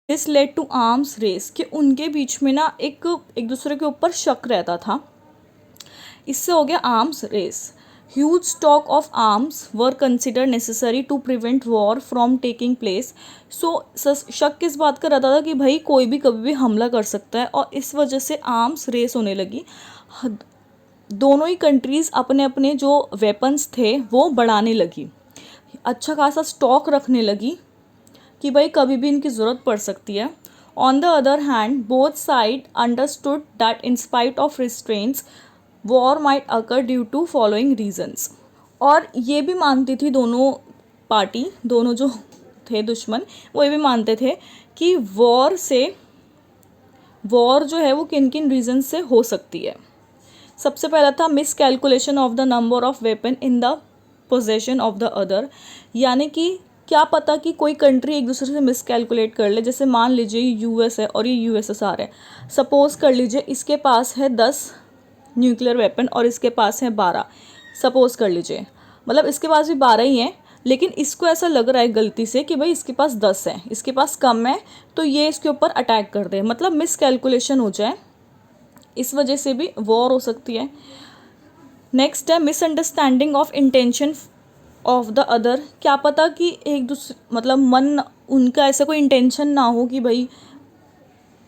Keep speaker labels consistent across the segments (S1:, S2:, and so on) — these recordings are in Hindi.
S1: This led to arms race, कि उनके बीच में ना एक दूसरे के ऊपर शक रहता था, इससे हो गया arms race. Huge stock of arms were considered necessary to prevent war from taking place. So शक किस बात का रहता था कि भाई कोई भी कभी भी हमला कर सकता है, और इस वजह से आर्म्स रेस होने लगी। दोनों ही कंट्रीज़ अपने अपने जो वेपन्स थे वो बढ़ाने लगी, अच्छा खासा स्टॉक रखने लगी कि भाई कभी भी इनकी ज़रूरत पड़ सकती है। On the other hand both side understood that in spite of restraints war might occur due to following reasons. और ये भी मानती थी दोनों पार्टी, दोनों जो थे दुश्मन, वो ये भी मानते थे कि वॉर जो है वो किन किन रीजन से हो सकती है। सबसे पहला था miss calculation of the number of weapon in the possession of the other, यानी कि क्या पता कि कोई कंट्री एक दूसरे से मिस कैलकुलेट कर ले। जैसे मान लीजिए यूएस है और ये यूएसएसआर है, सपोज कर लीजिए इसके पास है 10 न्यूक्लियर वेपन और इसके पास है 12, सपोज कर लीजिए, मतलब इसके पास भी 12 ही हैं, लेकिन इसको ऐसा लग रहा है गलती से कि भाई इसके पास 10 है, इसके पास कम है, तो ये इसके ऊपर अटैक कर दे, मतलब मिस कैलकुलेशन हो जाए, इस वजह से भी वॉर हो सकती है। नेक्स्ट है misunderstanding of intention of the other, क्या पता कि एक दूसरे मतलब मन उनका ऐसा कोई इंटेंशन ना हो कि भाई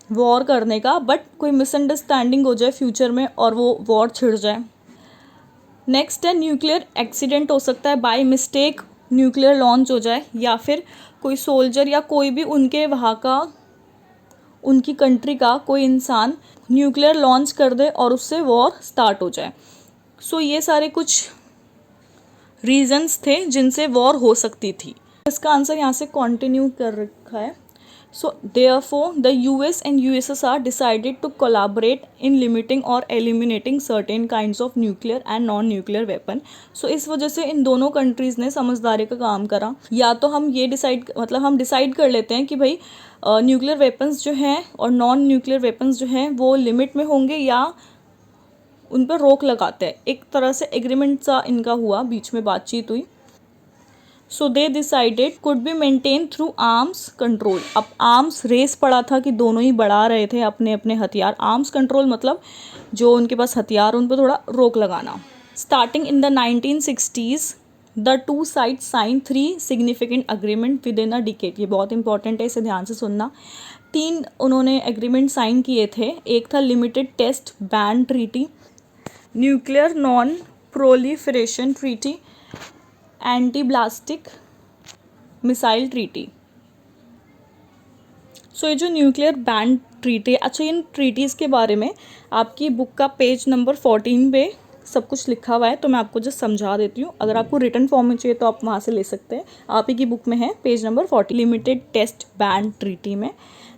S1: वॉर करने का, बट कोई मिसअंडरस्टैंडिंग हो जाए फ्यूचर में और वो वॉर छिड़ जाए। नेक्स्ट है न्यूक्लियर एक्सीडेंट हो सकता है, बाय मिस्टेक न्यूक्लियर लॉन्च हो जाए, या फिर कोई सोल्जर या कोई भी उनके वहाँ का, उनकी कंट्री का कोई इंसान न्यूक्लियर लॉन्च कर दे और उससे वॉर स्टार्ट हो जाए। सो ये सारे कुछ रीजंस थे जिनसे वॉर हो सकती थी। इसका आंसर यहाँ से कंटिन्यू कर रखा है। So therefore the US and USSR decided to collaborate in limiting और eliminating certain kinds of nuclear and non nuclear weapon. So इस वजह से इन दोनों कंट्रीज़ ने समझदारी का काम करा, या तो हम ये हम डिसाइड कर लेते हैं कि भाई न्यूक्लियर वेपन्स जो हैं और नॉन न्यूक्लियर वेपन्स जो हैं वो लिमिट में होंगे, या उन पर रोक लगाते हैं। एक तरह से एग्रीमेंट सा इनका हुआ, बीच में बातचीत हुई। So they decided could be maintain through arms control. अब आर्म्स रेस पड़ा था कि दोनों ही बढ़ा रहे थे अपने अपने हथियार। आर्म्स कंट्रोल मतलब जो उनके पास हथियार उन पर थोड़ा रोक लगाना। Starting in the 1960s the two side sign 3 significant agreement within a decade. ये बहुत इंपॉर्टेंट है, इसे ध्यान से सुनना। 3 उन्होंने एग्रीमेंट साइन किए थे। एक था limited test ban treaty, nuclear non proliferation treaty, anti ballistic missile treaty. So ये जो न्यूक्लियर बैन ट्रीटी, अच्छा इन ट्रीटीज़ के बारे में आपकी बुक का पेज नंबर 14 पे सब कुछ लिखा हुआ है, तो मैं आपको जस्ट समझा देती हूँ। अगर आपको रिटन फॉर्म में चाहिए तो आप वहाँ से ले सकते हैं, आप ही की बुक में है, page number 40। Limited test ban treaty में,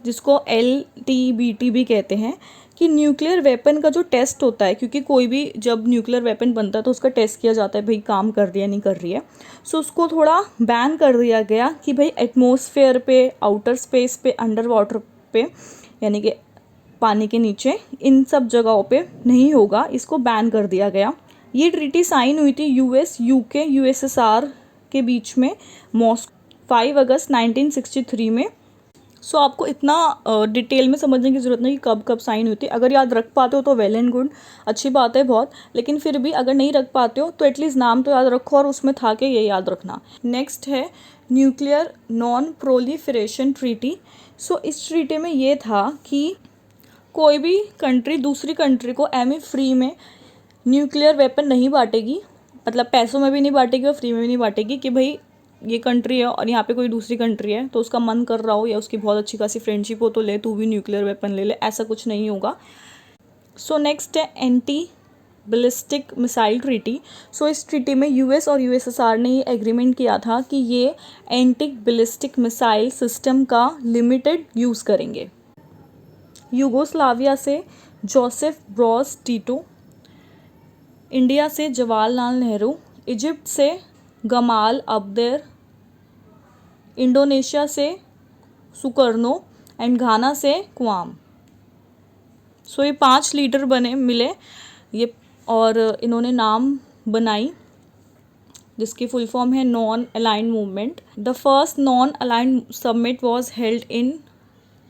S1: जिसको LTBT भी कहते हैं, कि न्यूक्लियर वेपन का जो टेस्ट होता है, क्योंकि कोई भी जब न्यूक्लियर वेपन बनता है तो उसका टेस्ट किया जाता है, भाई काम कर रही है नहीं कर रही है। सो उसको थोड़ा बैन कर दिया गया कि भाई एटमॉस्फेयर पे, आउटर स्पेस पे, अंडर वाटर पे, यानी कि पानी के नीचे, इन सब जगहों पे नहीं होगा, इसको बैन कर दिया गया। ये ट्रीटी साइन हुई थी US, UK, USSR के बीच में मॉस्को 5 अगस्त 1963 में। सो आपको इतना डिटेल में समझने की ज़रूरत नहीं कि कब कब साइन हुई थी। अगर याद रख पाते हो तो वेल एंड गुड, अच्छी बात है बहुत, लेकिन फिर भी अगर नहीं रख पाते हो तो एटलीस्ट नाम तो याद रखो और उसमें था कि ये याद रखना। नेक्स्ट है न्यूक्लियर नॉन प्रोलिफरेशन ट्रीटी। सो इस ट्रीटी में ये था कि कोई भी कंट्री दूसरी कंट्री को फ्री में न्यूक्लियर वेपन नहीं बांटेगी, मतलब पैसों में भी नहीं बांटेगी और फ्री में भी नहीं बांटेगी, कि भाई ये कंट्री है और यहाँ पे कोई दूसरी कंट्री है तो उसका मन कर रहा हो या उसकी बहुत अच्छी खासी फ्रेंडशिप हो तो ले तू भी न्यूक्लियर वेपन ले ले, ऐसा कुछ नहीं होगा। सो नेक्स्ट है एंटी बैलिस्टिक मिसाइल ट्रीटी। सो इस ट्रीटी में US और USSR ने ये एग्रीमेंट किया था कि ये एंटी बैलिस्टिक मिसाइल सिस्टम का लिमिटेड यूज़ करेंगे। यूगोस्लाविया से जोसेफ ब्रोज टीटो, इंडिया से जवाहरलाल नेहरू, इजिप्ट से गमाल अब्देर, इंडोनेशिया से सुकर्नो एंड घाना से क्वाम। सो ये 5 लीडर मिले ये, और इन्होंने नाम बनाई जिसकी फुल फॉर्म है non aligned movement. The first non aligned summit was held in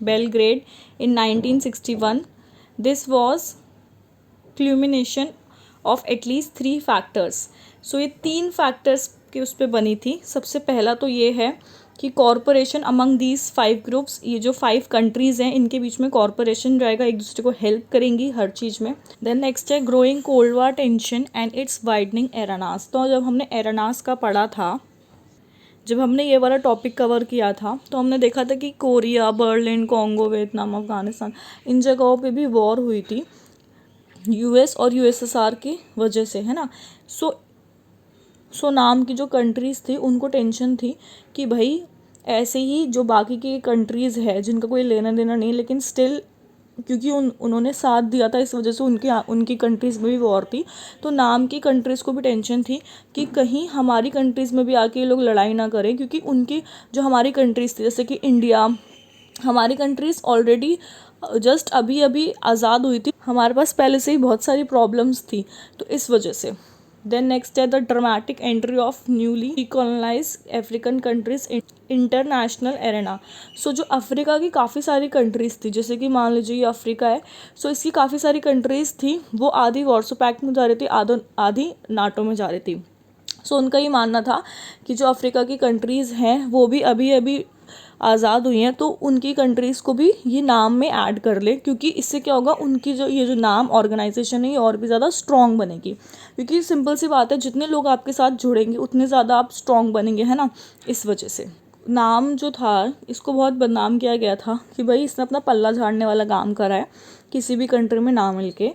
S1: Belgrade in 1961. This was culmination of at least 3 factors. So ये 3 factors के उस पर बनी थी. सबसे पहला तो ये है कि कॉरपोरेशन अमंग दीज 5 ग्रुप्स, ये जो 5 कंट्रीज़ हैं इनके बीच में कॉरपोरेशन रहेगा, एक दूसरे को हेल्प करेंगी हर चीज़ में. देन नेक्स्ट है growing cold war tension and it's widening arenas. तो जब हमने एरानास का पढ़ा था, जब हमने ये वाला टॉपिक कवर किया था, तो हमने देखा था कि Korea, Berlin, Congo, Vietnam, Afghanistan, इन जगहों पे भी वॉर हुई थी यूएस और यूएसएसआर की वजह से, है ना. सो नाम की जो कंट्रीज़ थी उनको टेंशन थी कि भाई ऐसे ही जो बाकी की कंट्रीज़ है जिनका कोई लेना देना नहीं, लेकिन स्टिल क्योंकि उन्होंने साथ दिया था, इस वजह से उनकी कंट्रीज़ में भी वॉर थी. तो नाम की कंट्रीज़ को भी टेंशन थी कि कहीं हमारी कंट्रीज़ में भी आके ये लोग लड़ाई ना करें, क्योंकि उनकी जो हमारी कंट्रीज़ थी, जैसे कि इंडिया, हमारी कंट्रीज़ ऑलरेडी जस्ट अभी अभी आज़ाद हुई थी, हमारे पास पहले से ही बहुत सारी प्रॉब्लम्स थी, तो इस वजह से. देन नेक्स्ट है the dramatic entry of newly decolonise African countries international arena. So जो अफ्रीका की काफ़ी सारी कंट्रीज़ थी, जैसे कि मान लीजिए ये अफ्रीका है, सो इसकी काफ़ी सारी कंट्रीज़ थी, वो आधी वॉर्सो पैक्ट में जा रही थी, आधी नाटो में जा रही थी. सो उनका ये मानना था कि जो अफ्रीका की कंट्रीज़ हैं वो भी अभी अभी आज़ाद हुई हैं, तो उनकी कंट्रीज़ को भी ये नाम में ऐड कर ले, क्योंकि इससे क्या होगा, उनकी जो ये जो नाम ऑर्गेनाइजेशन है ये और भी ज़्यादा स्ट्रॉन्ग बनेगी. क्योंकि सिंपल सी बात है, जितने लोग आपके साथ जुड़ेंगे उतने ज़्यादा आप स्ट्रॉन्ग बनेंगे, है ना. इस वजह से नाम जो था इसको बहुत बदनाम किया गया था कि भाई इसने अपना पल्ला झाड़ने वाला काम करा है किसी भी कंट्री में ना मिल के.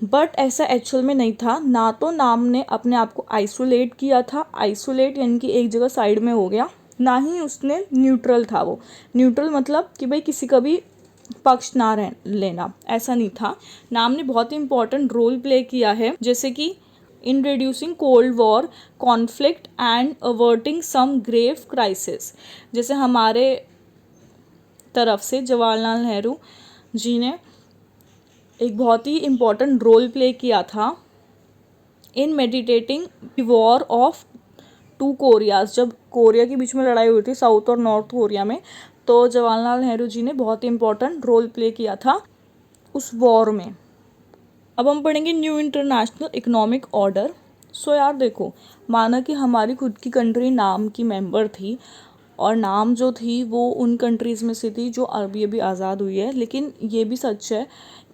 S1: बट ऐसा एक्चुअल में नहीं था. ना तो नाम ने अपने आप को आइसोलेट किया था, आइसोलेट यानी कि एक जगह साइड में हो गया, ना ही उसने न्यूट्रल था. वो न्यूट्रल मतलब कि भाई किसी का भी पक्ष ना लेना, ऐसा नहीं था. नाम ने बहुत ही इंपॉर्टेंट रोल प्ले किया है, जैसे कि in reducing cold war conflict and averting some grave crisis. जैसे हमारे तरफ से जवाहरलाल नेहरू जी ने एक बहुत ही इम्पॉर्टेंट रोल प्ले किया था इन मेडिटेटिंग वॉर ऑफ 2 कोरियाज. जब कोरिया के बीच में लड़ाई हुई थी साउथ और नॉर्थ कोरिया में, तो जवाहरलाल नेहरू जी ने बहुत ही इम्पॉर्टेंट रोल प्ले किया था उस वॉर में. अब हम पढ़ेंगे न्यू इंटरनेशनल इकोनॉमिक ऑर्डर. सो यार देखो, माना कि हमारी खुद की कंट्री नाम की मेंबर थी, और नाम जो थी वो उन कंट्रीज़ में से थी जो अभी अभी आज़ाद हुई है, लेकिन ये भी सच है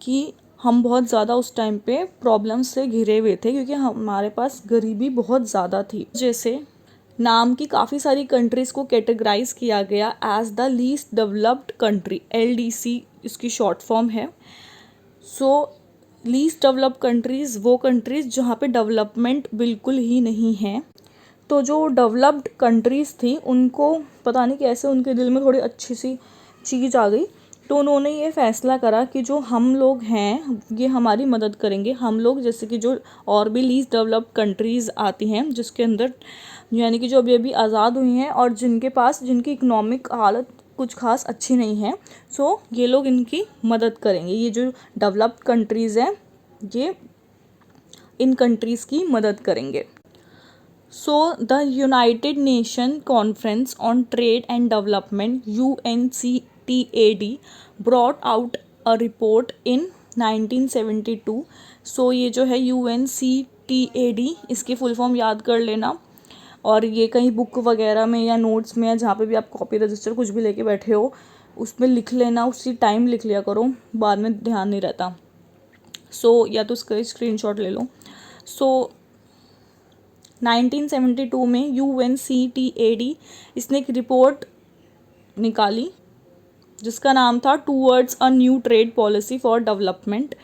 S1: कि हम बहुत ज़्यादा उस टाइम पे प्रॉब्लम्स से घिरे हुए थे, क्योंकि हमारे पास गरीबी बहुत ज़्यादा थी. जैसे नाम की काफ़ी सारी कंट्रीज़ को कैटेगराइज किया गया as the least developed country, LDC इसकी शॉर्ट फॉर्म है. सो लीस्ट डेवलप्ड कंट्रीज़ वो कंट्रीज़ जहाँ पे डेवलपमेंट बिल्कुल ही नहीं है. तो जो डेवलप्ड कंट्रीज़ थी उनको पता नहीं कैसे उनके दिल में थोड़ी अच्छी सी चीज़ आ गई, तो उन्होंने ये फैसला करा कि जो हम लोग हैं ये हमारी मदद करेंगे. हम लोग जैसे कि जो और भी लीस्ट डेवलप्ड कंट्रीज़ आती हैं जिसके अंदर यानी कि जो अभी अभी आज़ाद हुई हैं और जिनकी इकोनॉमिक हालत कुछ खास अच्छी नहीं है, सो ये लोग इनकी मदद करेंगे. ये जो डेवलप्ड कंट्रीज़ हैं ये इन कंट्रीज़ की मदद करेंगे. So the United nation conference on trade and development UNCTAD brought out a report इन 1972. सो ये जो है UNCTAD, इसकी फुल फॉर्म याद कर लेना, और ये कहीं बुक वगैरह में या नोट्स में या जहाँ पे भी आप कॉपी रजिस्टर कुछ भी लेके बैठे हो उसमें लिख लेना, उसी टाइम लिख लिया करो, बाद में ध्यान नहीं रहता. सो या तो उसका स्क्रीनशॉट ले लो. सो 1972 में UNCTAD इसने एक रिपोर्ट निकाली जिसका नाम था towards a new trade policy for development.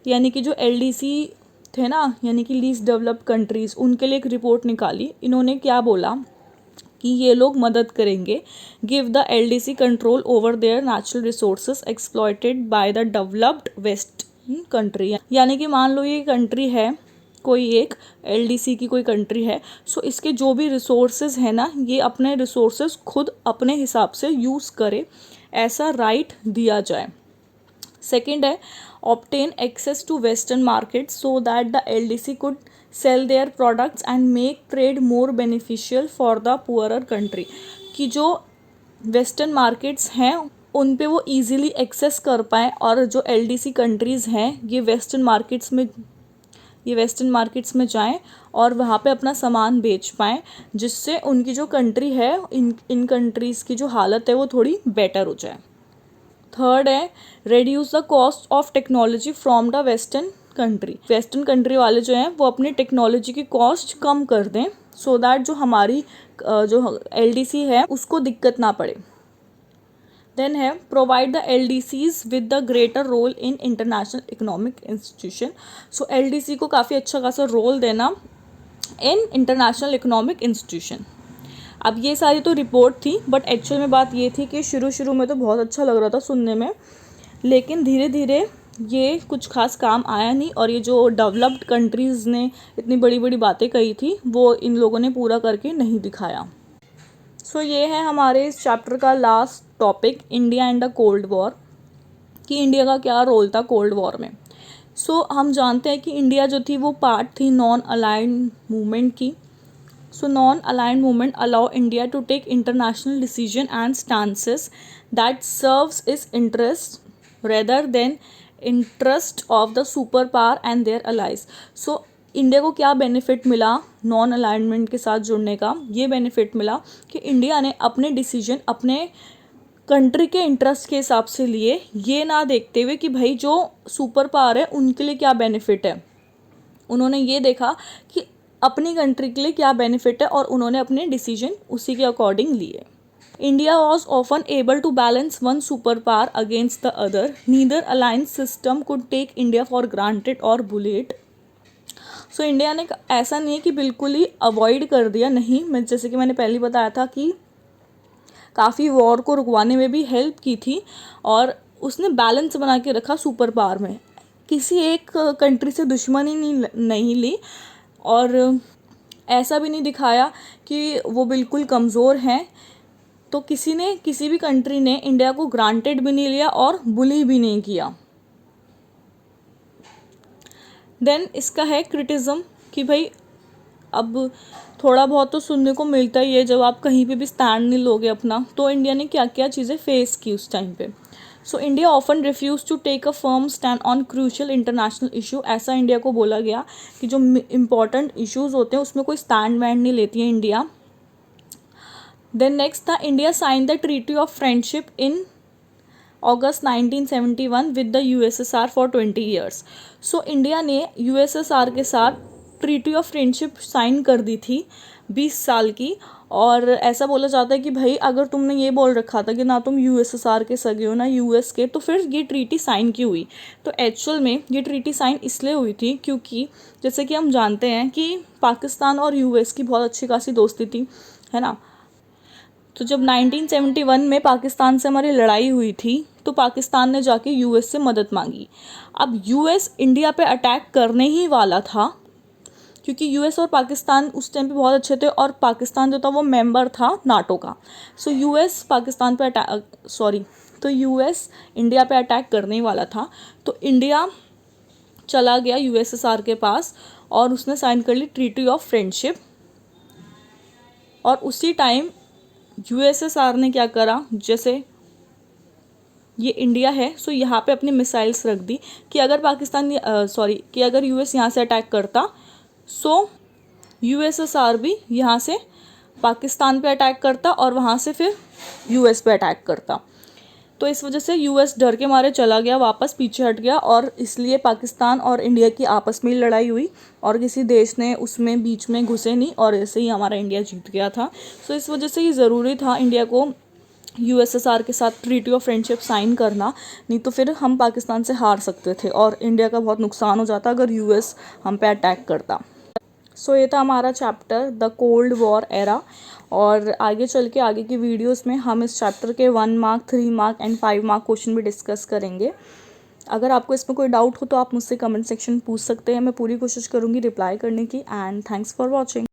S1: यानी कि जो LDC थे ना, यानी कि लीस्ट डेवलप्ड कंट्रीज़, उनके लिए एक रिपोर्ट निकाली. इन्होंने क्या बोला कि ये लोग मदद करेंगे, give the LDC control over their natural resources exploited by the developed west country. यानी कि मान लो ये कंट्री है, कोई एक LDC की कोई कंट्री है, सो इसके जो भी रिसोर्सेज है ना, ये अपने रिसोर्सेज खुद अपने हिसाब से यूज़ करे, ऐसा राइट दिया जाए. सेकेंड है obtain access to western market so that the LDC could sell their products and make trade more beneficial for the poorer country. कि जो वेस्टर्न मार्केट्स हैं उन पे वो इजीली एक्सेस कर पाएँ और जो LDC कंट्रीज़ हैं ये वेस्टर्न मार्केट्स में जाएं और वहाँ पे अपना सामान बेच पाएँ, जिससे उनकी जो कंट्री है इन कंट्रीज़ की जो हालत है वो थोड़ी बेटर हो जाए। थर्ड है reduce the cost of technology from the western country वाले जो हैं वो अपनी टेक्नोलॉजी की कॉस्ट कम कर दें, सो दैट जो हमारी जो LDC है उसको दिक्कत ना पड़े। देन है provide the LDCs with the greater role in international economic institution. So LDC को काफ़ी अच्छा खासा रोल देना इन इंटरनेशनल इकोनॉमिक इंस्टीट्यूशन। अब ये सारी तो रिपोर्ट थी, बट एक्चुअल में बात ये थी कि शुरू में तो बहुत अच्छा लग रहा था सुनने में, लेकिन धीरे धीरे ये कुछ खास काम आया नहीं और ये जो डेवलप्ड कंट्रीज़ ने इतनी बड़ी बड़ी बातें कही थी वो इन लोगों ने पूरा करके नहीं दिखाया। सो ये है हमारे इस चैप्टर का last topic, India and the cold war, कि इंडिया का क्या रोल था कोल्ड वॉर में। सो हम जानते हैं कि इंडिया जो थी वो पार्ट थी नॉन अलाइंड मूवमेंट की। So non aligned movement allow India to take international decision and stances that serves its interest rather than interest of the super power and their allies. So India को क्या बेनिफिट मिला नॉन अलाइनमेंट के साथ जुड़ने का? ये बेनिफिट मिला कि इंडिया ने अपने डिसीजन अपने कंट्री के इंटरेस्ट के हिसाब से लिए, ये ना देखते हुए कि भाई जो सुपर पावर है उनके लिए क्या बेनिफिट है। उन्होंने ये देखा कि अपनी कंट्री के लिए क्या बेनिफिट है और उन्होंने अपने डिसीजन उसी के अकॉर्डिंग लिए। India was often able to balance one superpower against the other. Neither alliance system could take India for granted or bully it. So India ने ऐसा नहीं है कि बिल्कुल ही अवॉइड कर दिया, नहीं। मैं जैसे कि मैंने पहले बताया था कि काफ़ी वॉर को रुकवाने में भी हेल्प की थी और उसने बैलेंस बना के रखा सुपर पावर में। किसी एक कंट्री से दुश्मनी नहीं ली और ऐसा भी नहीं दिखाया कि वो बिल्कुल कमज़ोर हैं। तो किसी भी कंट्री ने इंडिया को ग्रांटेड भी नहीं लिया और बुली भी नहीं किया। देन इसका है क्रिटिज़म कि भाई अब थोड़ा बहुत तो सुनने को मिलता ही है, जब आप कहीं पे भी स्टैंड नहीं लोगे अपना, तो इंडिया ने क्या क्या चीज़ें फेस की उस टाइम पे। So India often refuse to take a firm stand on crucial international issue. ऐसा इंडिया को बोला गया कि जो इम्पॉर्टेंट इश्यूज़ होते हैं उसमें कोई स्टैंड वैंड नहीं लेती है इंडिया। देन नेक्स्ट था India sign the treaty of friendship in August 1971 with the USSR for 20 years. So India ने USSR के साथ ट्रीटी ऑफ फ्रेंडशिप साइन कर दी थी 20 साल की। और ऐसा बोला जाता है कि भाई अगर तुमने ये बोल रखा था कि ना तुम USSR के सगे हो ना US के, तो फिर ये ट्रीटी साइन क्यों हुई? तो एक्चुअल में ये ट्रीटी साइन इसलिए हुई थी क्योंकि जैसे कि हम जानते हैं कि पाकिस्तान और US की बहुत अच्छी खासी दोस्ती थी, है ना। तो जब 1971 में पाकिस्तान से हमारी लड़ाई हुई थी तो पाकिस्तान ने जाके US से मदद मांगी। अब US इंडिया पे अटैक करने ही वाला था क्योंकि US और पाकिस्तान उस टाइम पे बहुत अच्छे थे और पाकिस्तान जो था वो मेंबर था नाटो का। सो US इंडिया पे अटैक करने ही वाला था। तो इंडिया चला गया USSR के पास और उसने साइन कर ली ट्रीटी ऑफ फ्रेंडशिप। और उसी टाइम USSR ने क्या करा, जैसे ये इंडिया है सो यहाँ पे अपनी मिसाइल्स रख दी कि अगर अगर US यहाँ से अटैक करता सो USSR भी यहाँ से पाकिस्तान पे अटैक करता और वहाँ से फिर US पे अटैक करता। तो इस वजह से US डर के मारे चला गया, वापस पीछे हट गया और इसलिए पाकिस्तान और इंडिया की आपस में ही लड़ाई हुई और किसी देश ने उसमें बीच में घुसे नहीं और ऐसे ही हमारा इंडिया जीत गया था। सो इस वजह से ये ज़रूरी था इंडिया को USSR के साथ ट्रीटी ऑफ फ्रेंडशिप साइन करना, नहीं तो फिर हम पाकिस्तान से हार सकते थे और इंडिया का बहुत नुकसान हो जाता अगर US हम पे अटैक करता। सो ये था हमारा chapter the cold war era. और आगे चल के आगे की वीडियोस में हम इस चैप्टर के 1 mark 3 mark and 5 mark question भी डिस्कस करेंगे। अगर आपको इसमें कोई डाउट हो तो आप मुझसे कमेंट सेक्शन पूछ सकते हैं, मैं पूरी कोशिश करूँगी रिप्लाई करने की। And thanks for watching.